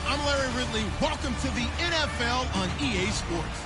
I'm Larry Ridley. Welcome to the NFL on EA Sports.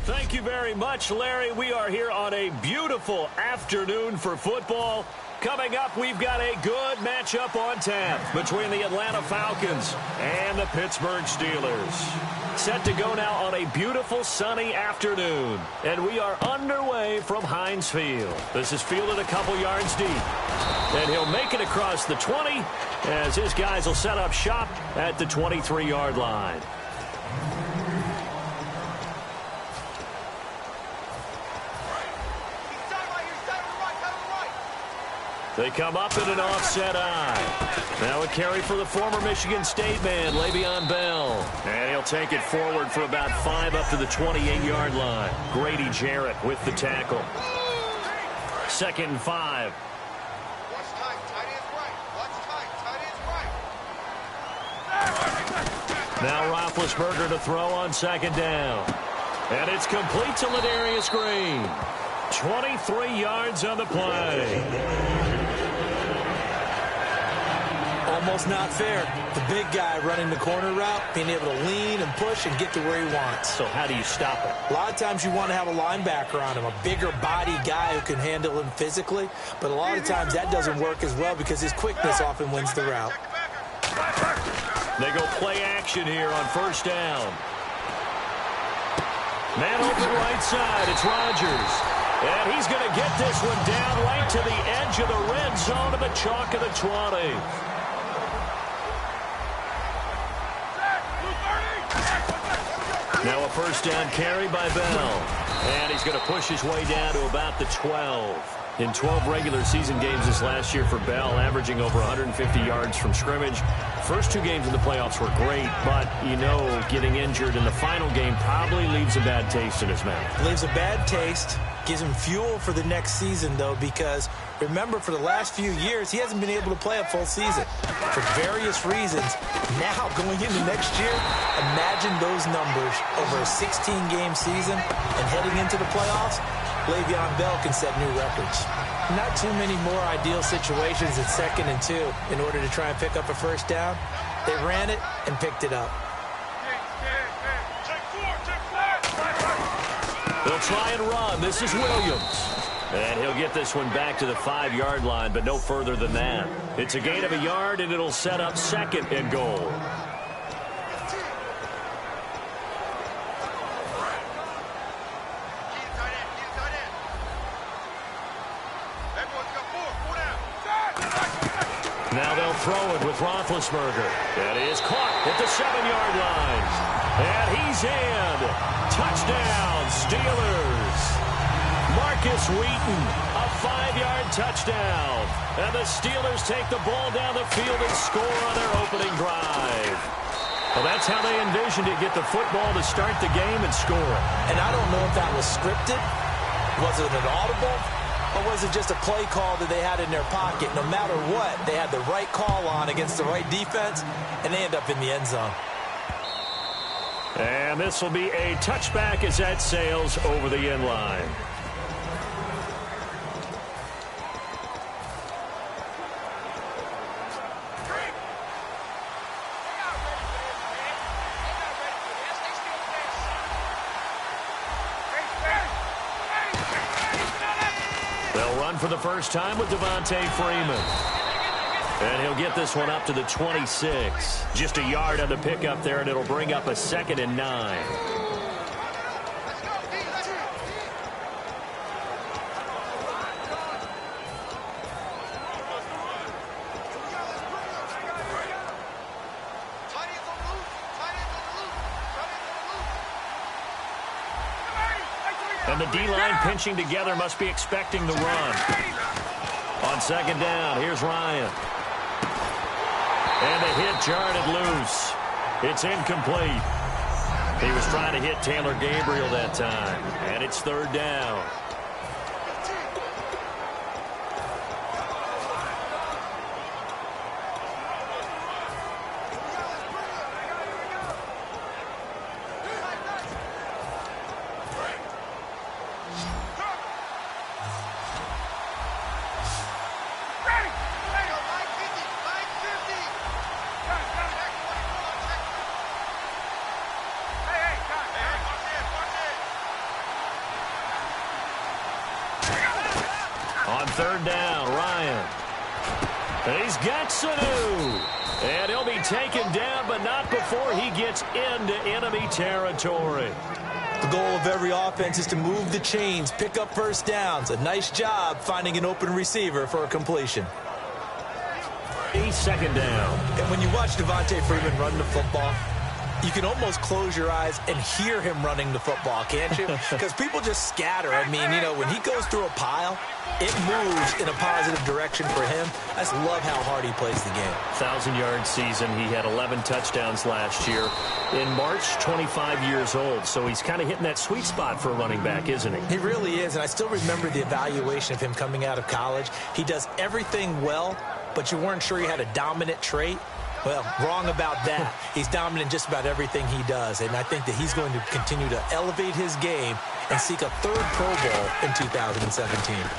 Thank you very much, Larry. We are here on a beautiful afternoon for football. Coming up, we've got a good matchup on tap between the Atlanta Falcons and the Pittsburgh Steelers. Set to go now on a beautiful sunny afternoon. And we are underway from Heinz Field. This is fielded a couple yards deep. And he'll make it across the 20 as his guys will set up shop at the 23-yard line. They come up in an offset eye. Now a carry for the former Michigan State man, Le'Veon Bell. And he'll take it forward for about 5 up to the 28-yard line. Grady Jarrett with the tackle. 2nd and 5. Now Roethlisberger to throw on 2nd down. And it's complete to Ladarius Green. 23 yards on the play. Almost not fair. The big guy running the corner route, being able to lean and push and get to where he wants. So how do you stop it? A lot of times you want to have a linebacker on him, a bigger body guy who can handle him physically. But a lot of times that doesn't work as well because his quickness often wins the route. They go play action here on 1st down. Man open right side. It's Rodgers. And he's going to get this one down right to the edge of the red zone of the chalk of the 20. Now a 1st down carry by Bell. And he's going to push his way down to about the 12. In 12 regular season games this last year for Bell, averaging over 150 yards from scrimmage. First 2 games in the playoffs were great, but, you know, getting injured in the final game probably leaves a bad taste in his mouth. Leaves a bad taste. Gives him fuel for the next season, though, because remember, for the last few years, he hasn't been able to play a full season for various reasons. Now, going into next year, imagine those numbers over a 16-game season and heading into the playoffs. Le'Veon Bell can set new records. Not too many more ideal situations at 2nd and 2 in order to try and pick up a 1st down. They ran it and picked it up. They'll try and run. This is Williams. And he'll get this one back to the 5-yard line, but no further than that. It's a gain of a yard, and it'll set up 2nd and goal. Now they'll throw it with Roethlisberger. That is caught at the 7-yard line. And he's in. Touchdown, Steelers. Marcus Wheaton, a 5-yard touchdown. And the Steelers take the ball down the field and score on their opening drive. Well, that's how they envisioned it, get the football to start the game and score. And I don't know if that was scripted. Was it an audible? Or was it just a play call that they had in their pocket? No matter what, they had the right call on against the right defense, and they end up in the end zone. And this will be a touchback as that sails over the end line. For the first time with Devontae Freeman. And he'll get this one up to the 26. Just a yard on the pickup there, and it'll bring up a 2nd and 9. And the D-line pinching together must be expecting the run. On second down, here's Ryan. And the hit jarred it loose. It's incomplete. He was trying to hit Taylor Gabriel that time. And it's third down. On third down, Ryan. He's got Sanu. And he'll be taken down, but not before he gets into enemy territory. The goal of every offense is to move the chains, pick up first downs. A nice job finding an open receiver for a completion. Second down. And when you watch Devontae Freeman run the football, you can almost close your eyes and hear him running the football, can't you? Because people just scatter. I mean, you know, when he goes through a pile, it moves in a positive direction for him. I just love how hard he plays the game. 1,000-yard season. He had 11 touchdowns last year. In March, 25 years old. So he's kind of hitting that sweet spot for a running back, isn't he? He really is. And I still remember the evaluation of him coming out of college. He does everything well, but you weren't sure he had a dominant trait. Well, wrong about that. He's dominant in just about everything he does, and I think that he's going to continue to elevate his game and seek a third Pro Bowl in 2017.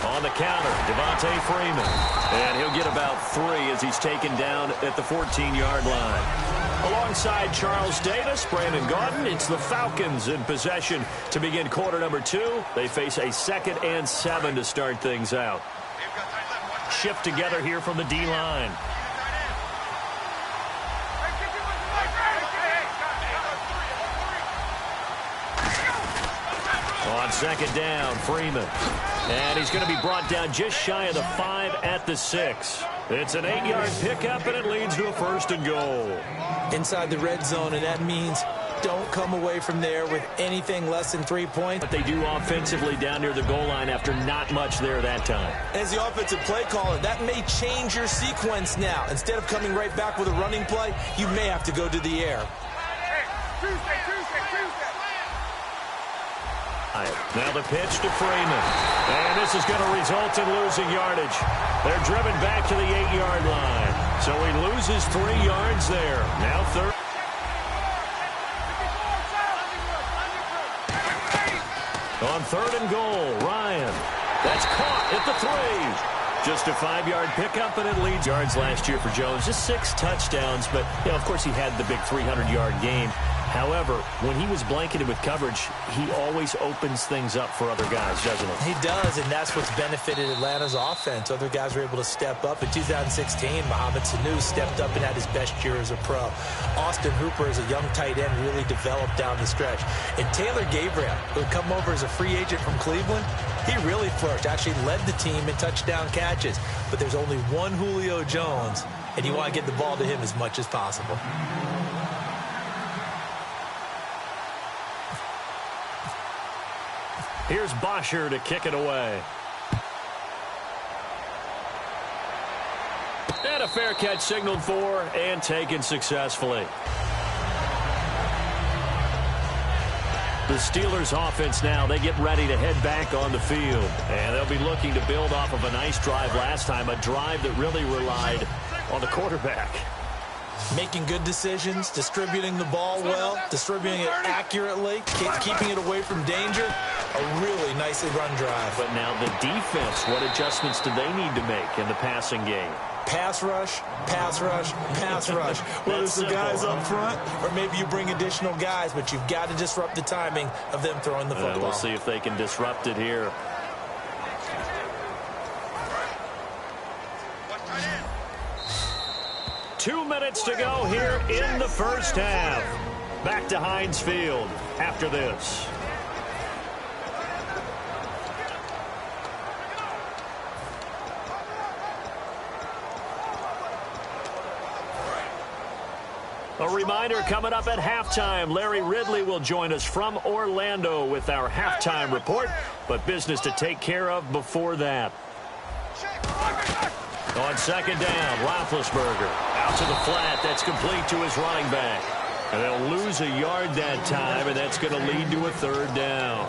On the counter, Devontae Freeman. And he'll get about 3 as he's taken down at the 14-yard line. Alongside Charles Davis, Brandon Gaudin, it's the Falcons in possession to begin quarter number 2. They face a 2nd and 7 to start things out. Shift together here from the D-line. On second down, Freeman. And he's going to be brought down just shy of the 5 at the 6. It's an 8-yard pickup, and it leads to a 1st and goal. Inside the red zone, and that means don't come away from there with anything less than 3 points. But they do offensively down near the goal line after not much there that time. As the offensive play caller, that may change your sequence now. Instead of coming right back with a running play, you may have to go to the air. Tuesday. Now the pitch to Freeman. And this is going to result in losing yardage. They're driven back to the 8-yard line. So he loses 3 yards there. Now third. On 3rd and goal, Ryan. That's caught at the 3. Just a 5-yard pickup, and it leads yards last year for Jones. Just 6 touchdowns, but, you know, of course he had the big 300-yard game. However, when he was blanketed with coverage, he always opens things up for other guys, doesn't he? He does, and that's what's benefited Atlanta's offense. Other guys were able to step up. In 2016, Mohamed Sanu stepped up and had his best year as a pro. Austin Hooper, as a young tight end, really developed down the stretch. And Taylor Gabriel, who had come over as a free agent from Cleveland, he really flourished, actually led the team in touchdown catches. But there's only one Julio Jones, and you want to get the ball to him as much as possible. Here's Bosher to kick it away. And a fair catch signaled for and taken successfully. The Steelers offense now, they get ready to head back on the field. And they'll be looking to build off of a nice drive last time, a drive that really relied on the quarterback. Making good decisions, distributing the ball well, distributing it accurately, keeping it away from danger. A really nicely run drive. But now the defense, what adjustments do they need to make in the passing game? Pass rush, pass rush, pass rush. Whether it's the guys up front or maybe you bring additional guys, but you've got to disrupt the timing of them throwing the football. We'll see if they can disrupt it here. Two minutes to go here in the first half. Back to Heinz Field after this. A reminder coming up at halftime, Larry Ridley will join us from Orlando with our halftime report, but business to take care of before that. On second down, Roethlisberger out to the flat. That's complete to his running back. And they'll lose a yard that time, and that's going to lead to a third down.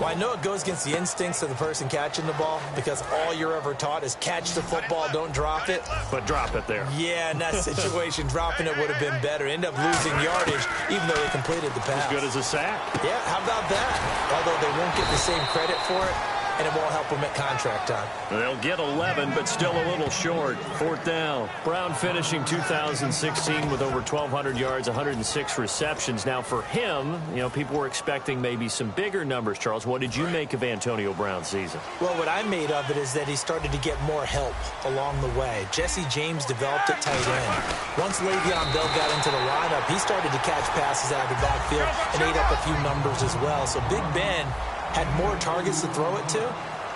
Well, I know it goes against the instincts of the person catching the ball because all you're ever taught is catch the football, don't drop it. But drop it there. Yeah, in that situation, dropping it would have been better. End up losing yardage, even though they completed the pass. As good as a sack. Yeah, how about that? Although they won't get the same credit for it, and it won't help them at contract time. They'll get 11, but still a little short. Fourth down. Brown finishing 2016 with over 1,200 yards, 106 receptions. Now, for him, people were expecting maybe some bigger numbers. Charles, what did you make of Antonio Brown's season? Well, what I made of it is that he started to get more help along the way. Jesse James developed at tight end. Once Le'Veon Bell got into the lineup, he started to catch passes out of the backfield and ate up a few numbers as well. So Big Ben had more targets to throw it to.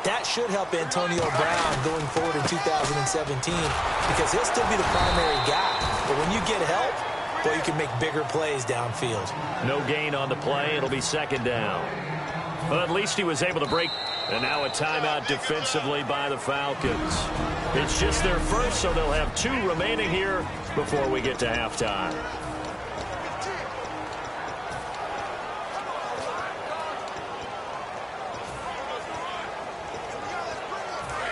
That should help Antonio Brown going forward in 2017 because he'll still be the primary guy. But when you get help, well, you can make bigger plays downfield. No gain on the play. It'll be second down. Well, at least he was able to break. And now a timeout defensively by the Falcons. It's just their first, so they'll have 2 remaining here before we get to halftime.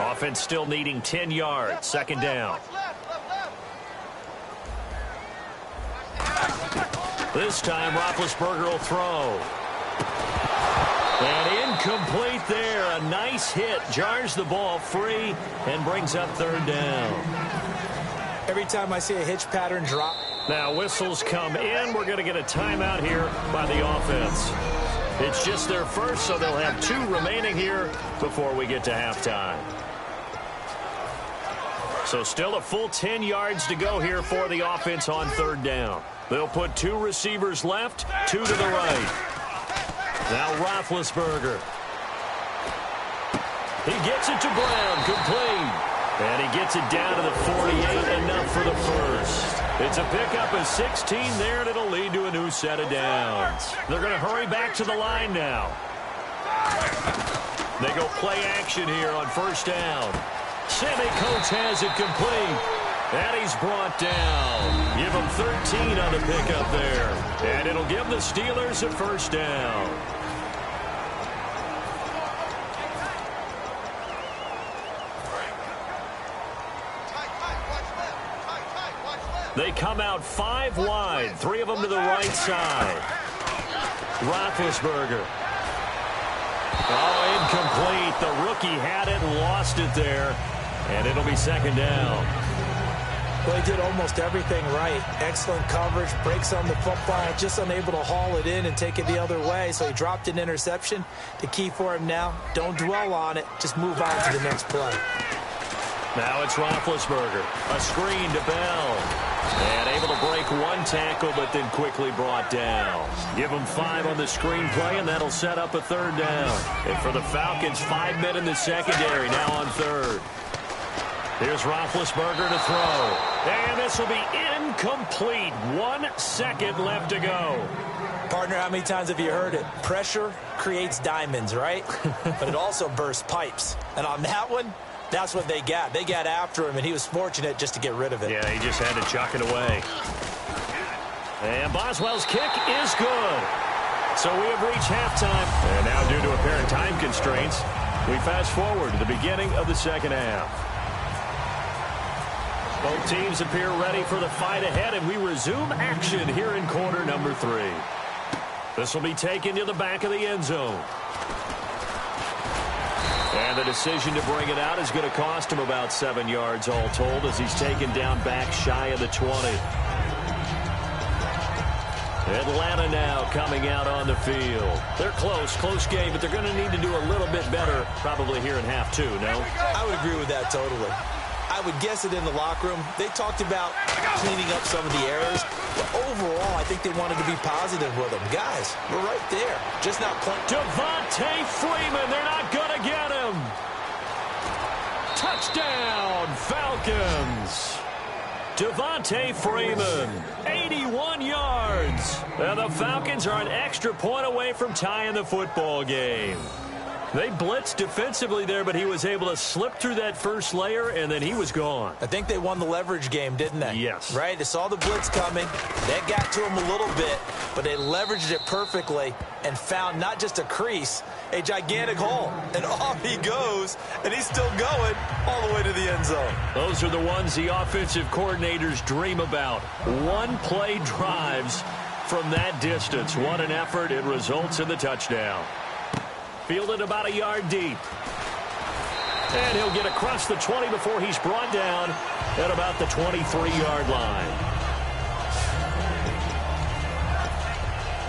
Offense still needing 10 yards. Second down. This time, Roethlisberger will throw. And incomplete there. A nice hit. Jars the ball free and brings up third down. Every time I see a hitch pattern drop. Now whistles come in. We're going to get a timeout here by the offense. It's just their first, so they'll have 2 remaining here before we get to halftime. So still a full 10 yards to go here for the offense on third down. They'll put 2 receivers left, 2 to the right. Now Roethlisberger. He gets it to Brown, complete. And he gets it down to the 48, enough for the first. It's a pickup of 16 there, and it'll lead to a new set of downs. They're going to hurry back to the line now. They go play action here on first down. Sammy Coates has it complete. And he's brought down. Give him 13 on the pickup there. And it'll give the Steelers a first down. They come out 5 wide. 3 of them to the right side. Roethlisberger. Oh, incomplete. The rookie had it and lost it there. And it'll be second down. Well, he did almost everything right. Excellent coverage, breaks on the football, just unable to haul it in and take it the other way. So he dropped an interception. The key for him now, don't dwell on it. Just move on to the next play. Now it's Roethlisberger. A screen to Bell. And able to break 1 tackle, but then quickly brought down. Give him 5 on the screen play, and that'll set up a third down. And for the Falcons, 5 men in the secondary, now on third. Here's Roethlisberger to throw. And this will be incomplete. 1 second left to go. Partner, how many times have you heard it? Pressure creates diamonds, right? But it also bursts pipes. And on that one, that's what they got. They got after him, and he was fortunate just to get rid of it. Yeah, he just had to chuck it away. And Boswell's kick is good. So we have reached halftime. And now, due to apparent time constraints, we fast forward to the beginning of the second half. Both teams appear ready for the fight ahead, and we resume action here in quarter number 3. This will be taken to the back of the end zone. And the decision to bring it out is going to cost him about 7 yards all told as he's taken down back shy of the 20. Atlanta now coming out on the field. They're close game, but they're going to need to do a little bit better probably here in half 2, no? I would agree with that totally. I would guess it in the locker room. They talked about cleaning up some of the errors. But overall, I think they wanted to be positive with them. Guys, we're right there. Just not playing. Devontae Freeman, they're not going to get him. Touchdown, Falcons. Devontae Freeman, 81 yards. And the Falcons are an extra point away from tying the football game. They blitzed defensively there, but he was able to slip through that first layer, and then he was gone. I think they won the leverage game, didn't they? Yes. Right? They saw the blitz coming. That got to him a little bit, but they leveraged it perfectly and found not just a crease, a gigantic hole. And off he goes, and he's still going all the way to the end zone. Those are the ones the offensive coordinators dream about. One-play drives from that distance. What an effort. It results in the touchdown. Fielded about a yard deep. And he'll get across the 20 before he's brought down at about the 23-yard line.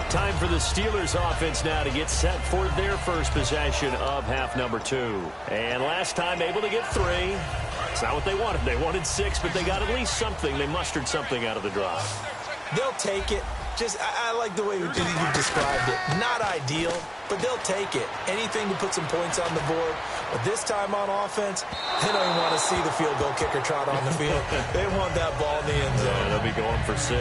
Time for the Steelers offense now to get set for their first possession of half number 2. And last time able to get 3. It's not what they wanted. They wanted 6, but they got at least something. They mustered something out of the drive. They'll take it. I like the way you described it. Not ideal, but they'll take it. Anything to put some points on the board. But this time on offense, they don't even want to see the field goal kicker trot on the field. They want that ball in the end zone. Yeah, they'll be going for 6.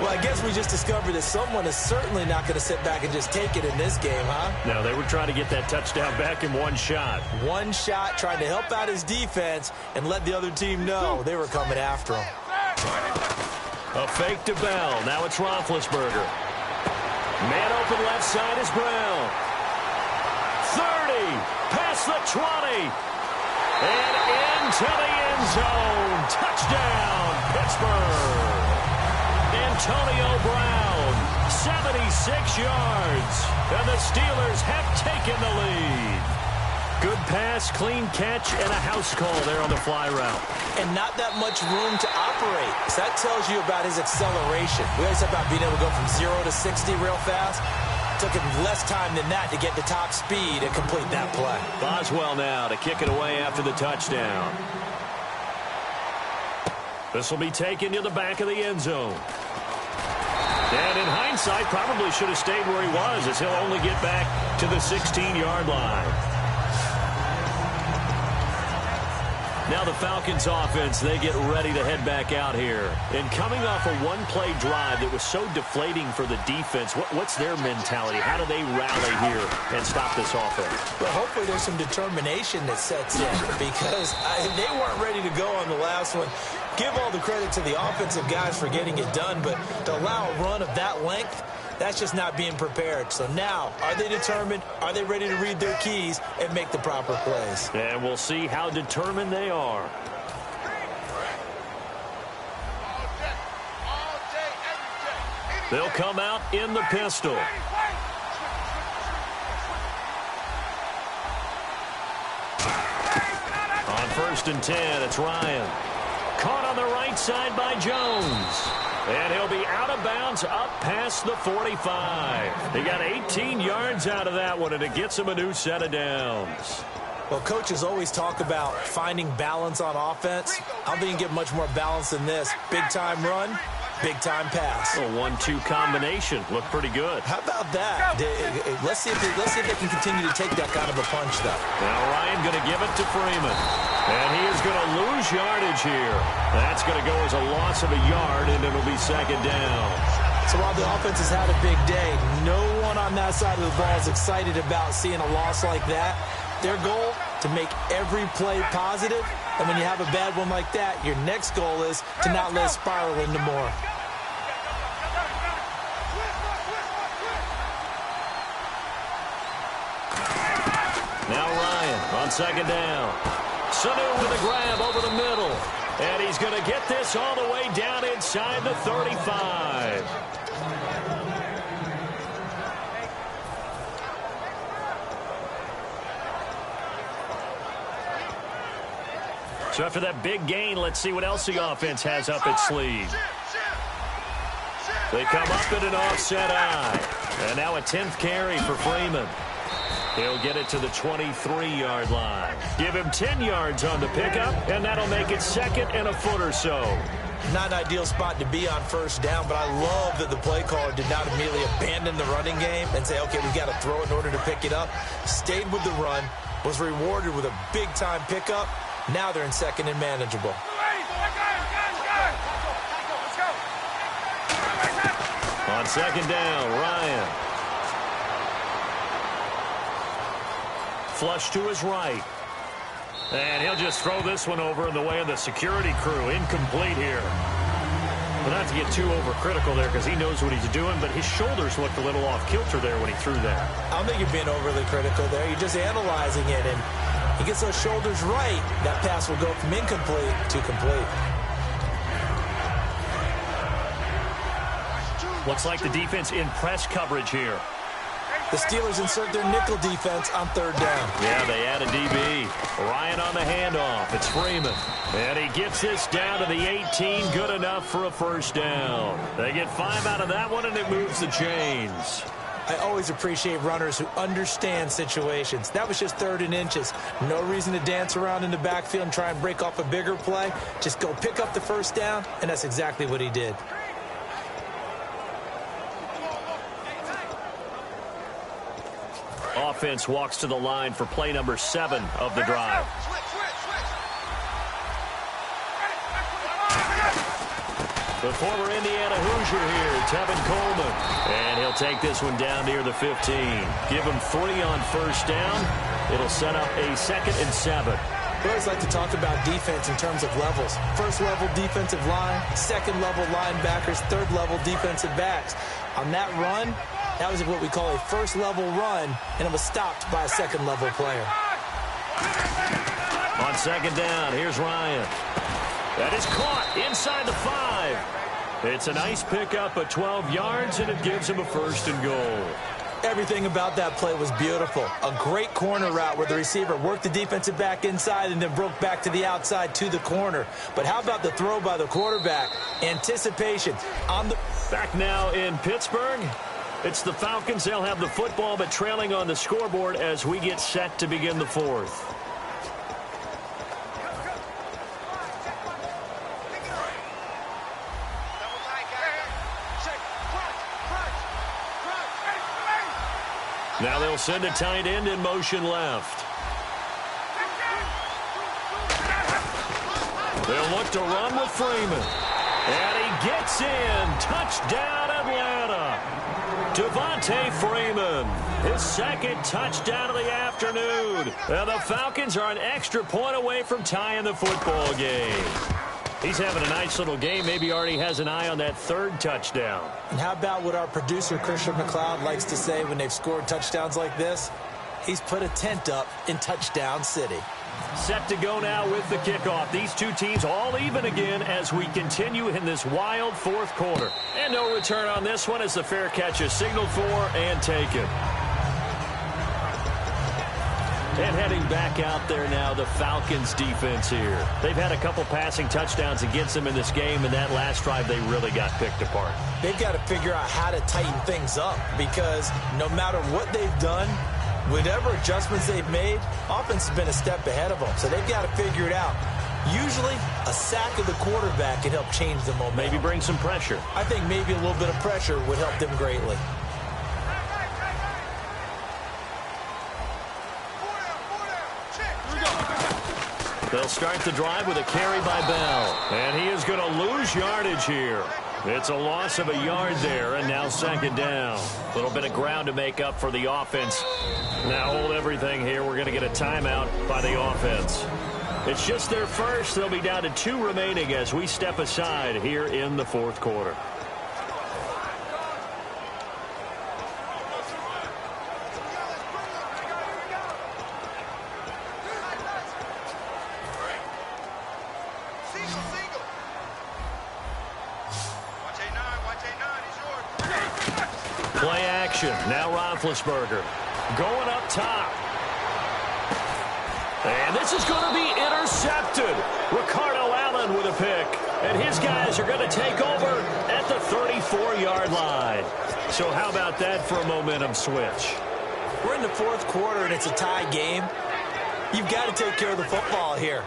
Well, I guess we just discovered that someone is certainly not going to sit back and just take it in this game, huh? No, they were trying to get that touchdown back in one shot. One shot, trying to help out his defense and let the other team know they were coming after him. A fake to Bell. Now it's Roethlisberger. Man open left side is Brown. 30. Past the 20. And into the end zone. Touchdown, Pittsburgh. Antonio Brown, 76 yards. And the Steelers have taken the lead. Good pass, clean catch, and a house call there on the fly route. And not that much room to operate. So that tells you about his acceleration. We always talk about being able to go from 0 to 60 real fast. Took him less time than that to get the top speed and complete that play. Boswell now to kick it away after the touchdown. This will be taken to the back of the end zone. And in hindsight, probably should have stayed where he was, as he'll only get back to the 16-yard line. Now the Falcons offense, they get ready to head back out here. And coming off a one-play drive that was so deflating for the defense, what's their mentality? How do they rally here and stop this offense? Well, hopefully there's some determination that sets in, because they weren't ready to go on the last one. Give all the credit to the offensive guys for getting it done, but to allow a run of that length, that's just not being prepared. So now, are they determined? Are they ready to read their keys and make the proper plays? And we'll see how determined they are. They'll come out in the pistol. On 1st and 10, it's Ryan. Caught on the right side by Jones. And he'll be out of bounds up past the 45. He got 18 yards out of that one, and it gets him a new set of downs. Well, coaches always talk about finding balance on offense. I don't think you can get much more balance than this. Big-time run, big-time pass. A 1-2 combination. Looked pretty good. How about that? Let's see if they can continue to take that kind of a punch, though. Now Ryan going to give it to Freeman. And he is going to lose yardage here. That's going to go as a loss of a yard, and it'll be 2nd down. So while the offense has had a big day, no one on that side of the ball is excited about seeing a loss like that. Their goal, to make every play positive. And when you have a bad one like that, your next goal is to not let it spiral into more. Now Ryan on 2nd down. Sanu with a grab over the middle. And he's going to get this all the way down inside the 35. So after that big gain, let's see what else the offense has up its sleeve. They come up in an offset eye. And now a 10th carry for Freeman. He'll get it to the 23-yard line. Give him 10 yards on the pickup, and that'll make it 2nd and a foot or so. Not an ideal spot to be on 1st down, but I love that the play caller did not immediately abandon the running game and say, okay, we got to throw it in order to pick it up. Stayed with the run, was rewarded with a big-time pickup. Now they're in 2nd and manageable. On second down, Ryan. Flush to his right. And he'll just throw this one over in the way of the security crew. Incomplete here. But not to get too overcritical there because he knows what he's doing, but his shoulders looked a little off kilter there when he threw that. I don't think you're being overly critical there. You're just analyzing it, and he gets those shoulders right. That pass will go from incomplete to complete. Looks like the defense in press coverage here. The Steelers insert their nickel defense on third down. Yeah, they add a DB. Ryan on the handoff. It's Freeman. And he gets this down to the 18. Good enough for a first down. They get 5 out of that one, and it moves the chains. I always appreciate runners who understand situations. That was just 3rd and inches. No reason to dance around in the backfield and try and break off a bigger play. Just go pick up the first down, and that's exactly what he did. Offense walks to the line for play number 7 of the drive. The former Indiana Hoosier here, Tevin Coleman. And he'll take this one down near the 15. Give him 3 on first down. It'll set up a 2nd and 7. I always like to talk about defense in terms of levels. First level defensive line, second level linebackers, third level defensive backs. On that run, that was what we call a first level run, and it was stopped by a second level player. On second down, here's Ryan. That is caught inside the 5. It's a nice pickup of 12 yards, and it gives him a 1st and goal. Everything about that play was beautiful. A great corner route where the receiver worked the defensive back inside and then broke back to the outside to the corner. But how about the throw by the quarterback? Anticipation on the... Back now in Pittsburgh. It's the Falcons. They'll have the football, but trailing on the scoreboard as we get set to begin the 4th. Now they'll send a tight end in motion left. They'll look to run with Freeman. And he gets in. Touchdown, Atlanta. Devontae Freeman, his 2nd touchdown of the afternoon. And the Falcons are an extra point away from tying the football game. He's having a nice little game. Maybe already has an eye on that 3rd touchdown. And how about what our producer, Christian McLeod, likes to say when they've scored touchdowns like this? He's put a tent up in Touchdown City. Set to go now with the kickoff. These two teams all even again as we continue in this wild 4th quarter. And no return on this one as the fair catch is signaled for and taken. And heading back out there now, the Falcons defense here. They've had a couple passing touchdowns against them in this game, and that last drive they really got picked apart. They've got to figure out how to tighten things up because no matter what they've done, whatever adjustments they've made, offense has been a step ahead of them. So they've got to figure it out. Usually, a sack of the quarterback can help change the momentum. Maybe bring some pressure. I think maybe a little bit of pressure would help them greatly. They'll start the drive with a carry by Bell. And he is going to lose yardage here. It's a loss of a yard there, and now 2nd down. A little bit of ground to make up for the offense. Now hold everything here. We're going to get a timeout by the offense. It's just their first. They'll be down to 2 remaining as we step aside here in the 4th quarter. Play action. Now Roethlisberger going up top. And this is going to be intercepted. Ricardo Allen with a pick. And his guys are going to take over at the 34-yard line. So how about that for a momentum switch? We're in the 4th quarter, and it's a tie game. You've got to take care of the football here.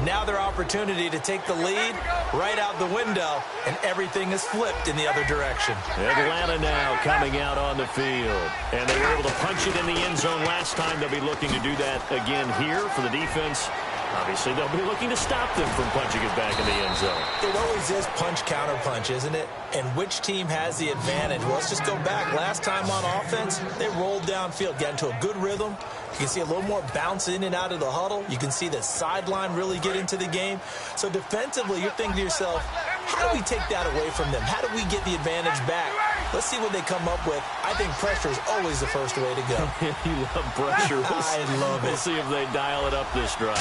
Now their opportunity to take the lead right out the window, and everything is flipped in the other direction. Atlanta now coming out on the field. And they were able to punch it in the end zone last time. They'll be looking to do that again here for the defense. Obviously, they'll be looking to stop them from punching it back in the end zone. It always is punch-counter-punch, isn't it? And which team has the advantage? Well, let's just go back. Last time on offense, they rolled downfield, got into a good rhythm. You can see a little more bounce in and out of the huddle. You can see the sideline really get into the game. So defensively, you're thinking to yourself, how do we take that away from them? How do we get the advantage back? Let's see what they come up with. I think pressure is always the first way to go. You love pressure. I love it. We'll see if they dial it up this drive.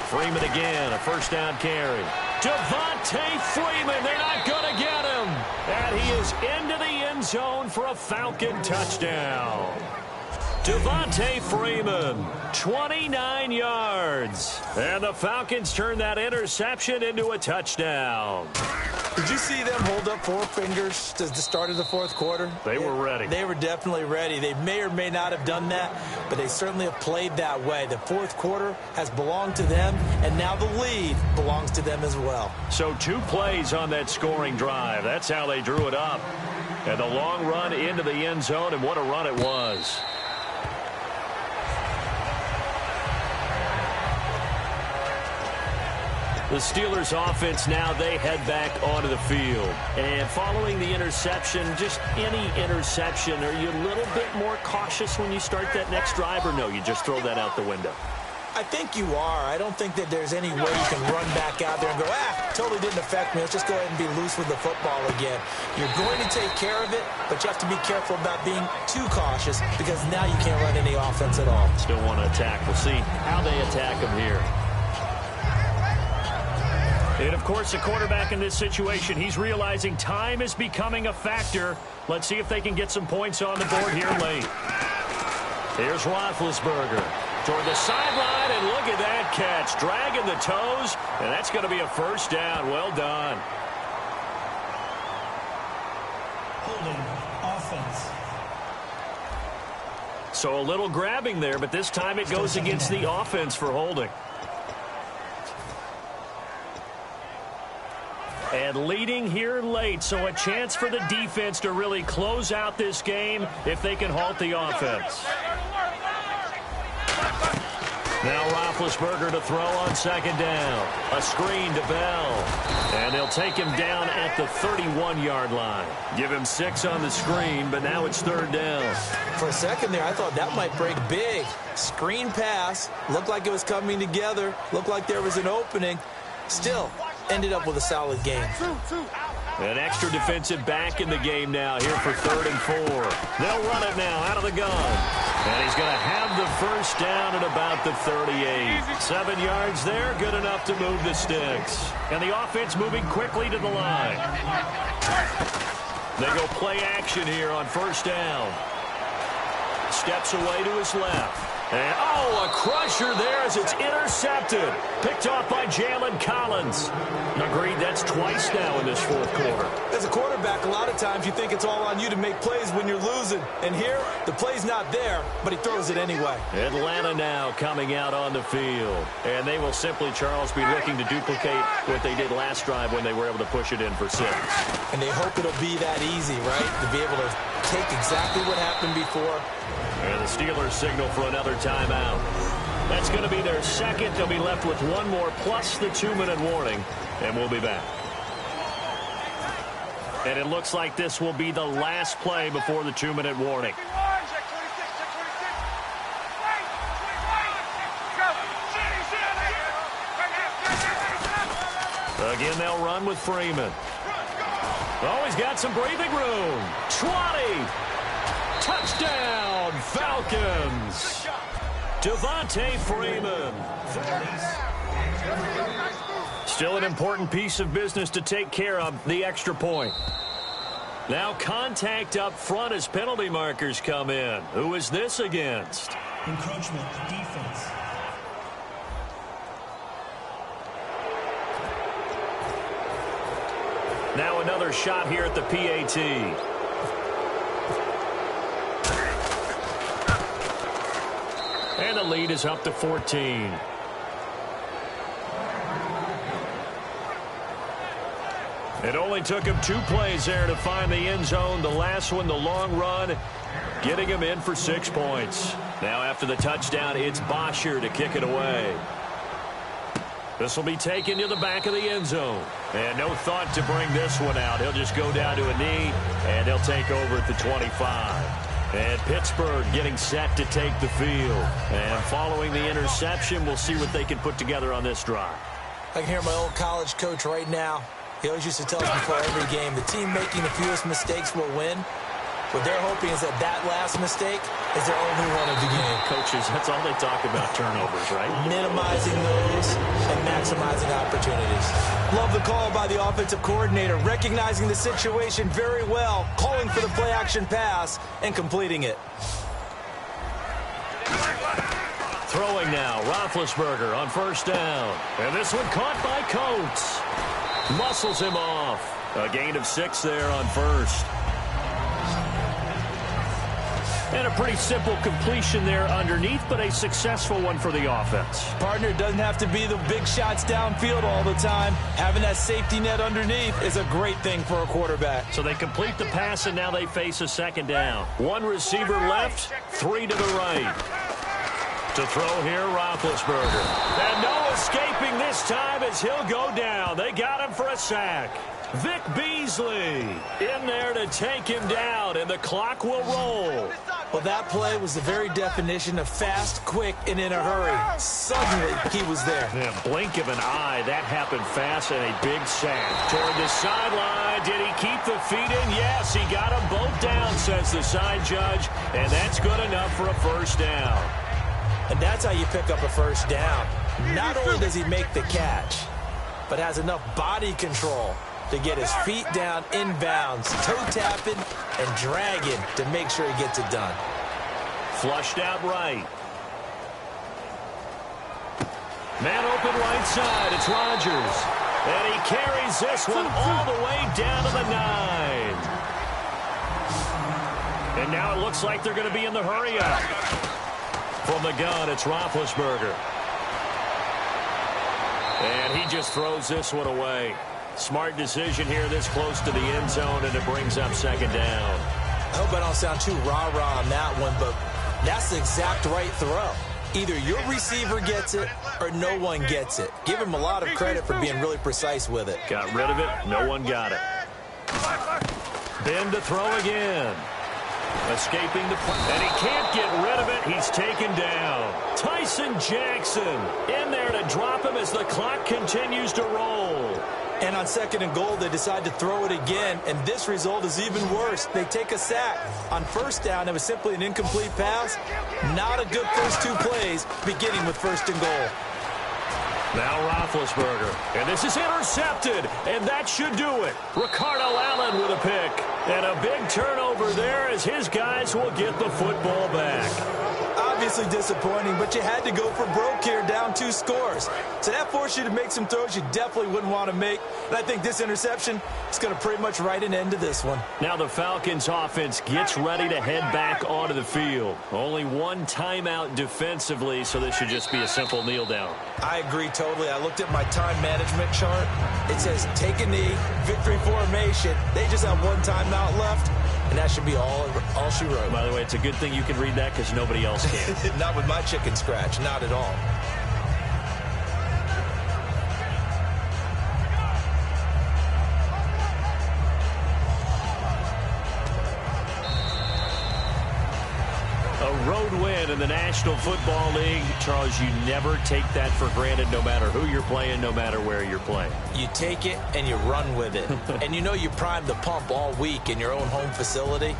Freeman again, a first down carry. Devontae Freeman, they're not going to get him. And he is into the end zone for a Falcon touchdown. Devontae Freeman, 29 yards. And the Falcons turn that interception into a touchdown. Did you see them hold up 4 fingers to the start of the fourth quarter? They were ready. They were definitely ready. They may or may not have done that, but they certainly have played that way. The fourth quarter has belonged to them, and now the lead belongs to them as well. So 2 plays on that scoring drive. That's how they drew it up. And the long run into the end zone, and what a run it was. The Steelers offense now, they head back onto the field. And following the interception, just any interception, are you a little bit more cautious when you start that next drive, or no, you just throw that out the window? I think you are. I don't think that there's any way you can run back out there and go, totally didn't affect me. Let's just go ahead and be loose with the football again. You're going to take care of it, but you have to be careful about being too cautious because now you can't run any offense at all. Still want to attack. We'll see how they attack them here. And, of course, the quarterback in this situation, he's realizing time is becoming a factor. Let's see if they can get some points on the board here late. Here's Roethlisberger toward the sideline, and look at that catch. Dragging the toes, and that's going to be a first down. Well done. Holding offense. So a little grabbing there, but this time it goes against the offense for holding. And leading here late, so a chance for the defense to really close out this game if they can halt the offense. Now Roethlisberger to throw on second down. A screen to Bell. And they'll take him down at the 31-yard line. Give him 6 on the screen, but now it's third down. For a second there, I thought that might break big. Screen pass. Looked like it was coming together. Looked like there was an opening. Still ended up with a solid game. An extra defensive back in the game now here for 3rd and 4. They'll run it now out of the gun. And he's going to have the first down at about the 38. 7 yards there, good enough to move the sticks. And the offense moving quickly to the line. They go play action here on first down. Steps away to his left. And, a crusher there as it's intercepted. Picked off by Jalen Collins. Agreed, that's twice now in this fourth quarter. As a quarterback, a lot of times you think it's all on you to make plays when you're losing. And here, the play's not there, but he throws it anyway. Atlanta now coming out on the field. And they will simply, Charles, be looking to duplicate what they did last drive when they were able to push it in for 6. And they hope it'll be that easy, right? To be able to take exactly what happened before. And the Steelers signal for another timeout. That's going to be their second. They'll be left with one more plus the 2-minute warning. And we'll be back. And it looks like this will be the last play before the 2-minute warning. Again, they'll run with Freeman. Oh, he's got some breathing room. 20. Touchdown, Falcons. Devontae Freeman. Still an important piece of business to take care of, the extra point. Now contact up front as penalty markers come in. Who is this against? Encroachment, defense. Now another shot here at the PAT. And the lead is up to 14. It only took him 2 plays there to find the end zone. The last one, the long run, getting him in for 6 points. Now after the touchdown, it's Bosher to kick it away. This will be taken to the back of the end zone. And no thought to bring this one out. He'll just go down to a knee, and he'll take over at the 25. And Pittsburgh getting set to take the field. And following the interception, we'll see what they can put together on this drive. I can hear my old college coach right now. He always used to tell us before every game, the team making the fewest mistakes will win. What they're hoping is that last mistake is their only one of the game. Coaches, that's all they talk about, turnovers, right? Minimizing those and maximizing opportunities. Love the call by the offensive coordinator, recognizing the situation very well, calling for the play-action pass, and completing it. Throwing now, Roethlisberger on first down. And this one caught by Coates. Muscles him off. A gain of 6 there on first. And a pretty simple completion there underneath, but a successful one for the offense. Partner, doesn't have to be the big shots downfield all the time. Having that safety net underneath is a great thing for a quarterback. So they complete the pass, and now they face a second down. 1 receiver left, 3 to the right. To throw here, Roethlisberger. And no escaping this time as he'll go down. They got him for a sack. Vic Beasley in there to take him down, and the clock will roll. Well, that play was the very definition of fast, quick, and in a hurry. Suddenly, he was there. In a blink of an eye, that happened fast, and a big sack. Toward the sideline, did he keep the feet in? Yes, he got them both down, says the side judge, and that's good enough for a first down. And that's how you pick up a first down. Not only does he make the catch, but has enough body control to get his feet down inbounds, toe-tapping and dragging to make sure he gets it done. Flushed out right. Man open right side. It's Rodgers. And he carries this one all the way down to the 9. And now it looks like they're going to be in the hurry-up. From the gun, it's Roethlisberger. And he just throws this one away. Smart decision here this close to the end zone, and it brings up second down. I hope I don't sound too rah-rah on that one, but that's the exact right throw. Either your receiver gets it or no one gets it. Give him a lot of credit for being really precise with it. Got rid of it. No one got it. Ben to throw again. Escaping the play. And he can't get rid of it. He's taken down. Tyson Jackson in there to drop him as the clock continues to roll. And on second and goal, they decide to throw it again, and this result is even worse. They take a sack. On first down, it was simply an incomplete pass. Not a good first 2 plays, beginning with first and goal. Now Roethlisberger, and this is intercepted, and that should do it. Ricardo Allen with a pick, and a big turnover there as his guys will get the football back. Obviously disappointing, but you had to go for broke here, down 2 scores. So that forced you to make some throws you definitely wouldn't want to make. And I think this interception is going to pretty much write an end to this one. Now the Falcons offense gets ready to head back onto the field. Only 1 timeout defensively, so this should just be a simple kneel down. I agree totally. I looked at my time management chart. It says take a knee, victory formation. They just have 1 timeout left. And that should be all she wrote. By the way, it's a good thing you can read that because nobody else can. Not with my chicken scratch. Not at all. A road win in the National Football League. Charles, you never take that for granted no matter who you're playing, no matter where you're playing. You take it and you run with it. And you know you primed the pump all week in your own home facility.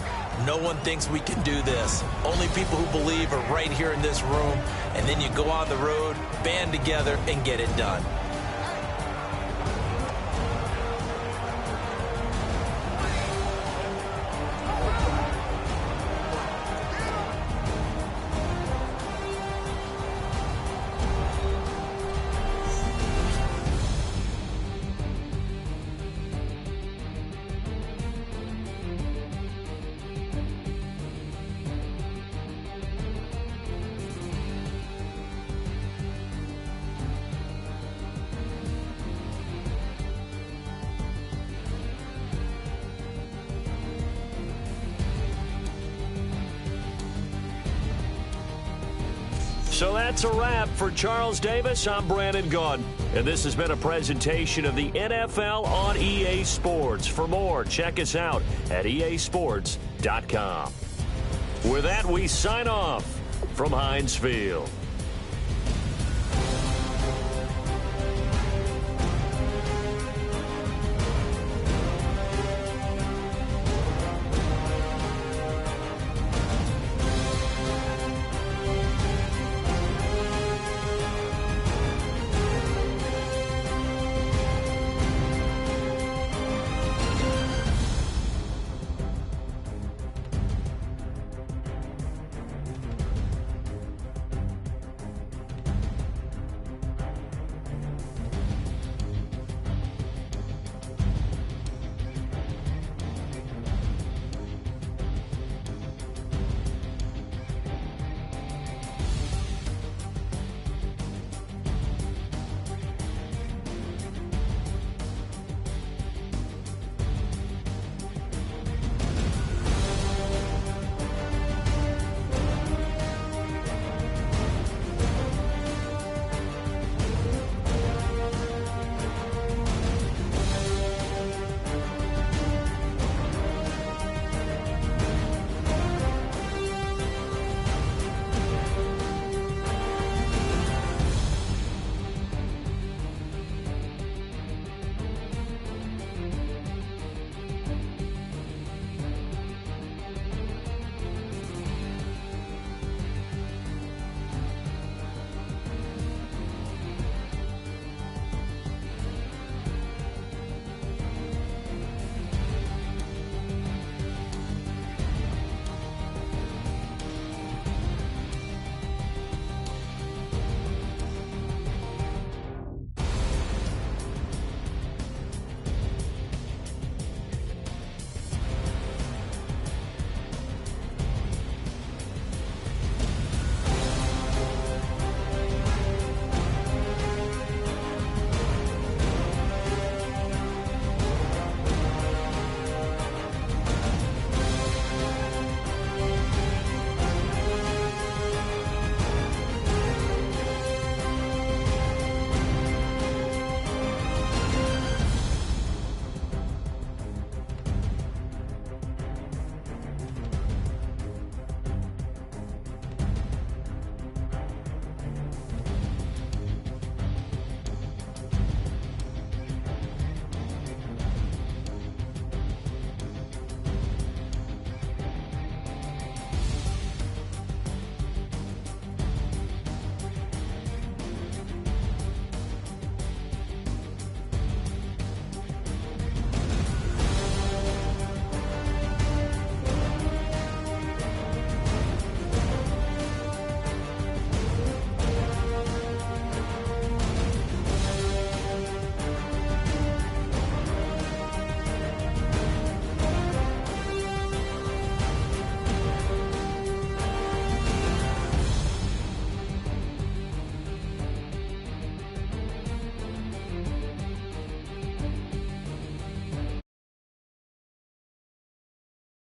No one thinks we can do this. Only people who believe are right here in this room. And then you go on the road, band together, and get it done. So that's a wrap. For Charles Davis, I'm Brandon Gaudin. And this has been a presentation of the NFL on EA Sports. For more, check us out at easports.com. With that, we sign off from Heinz Field.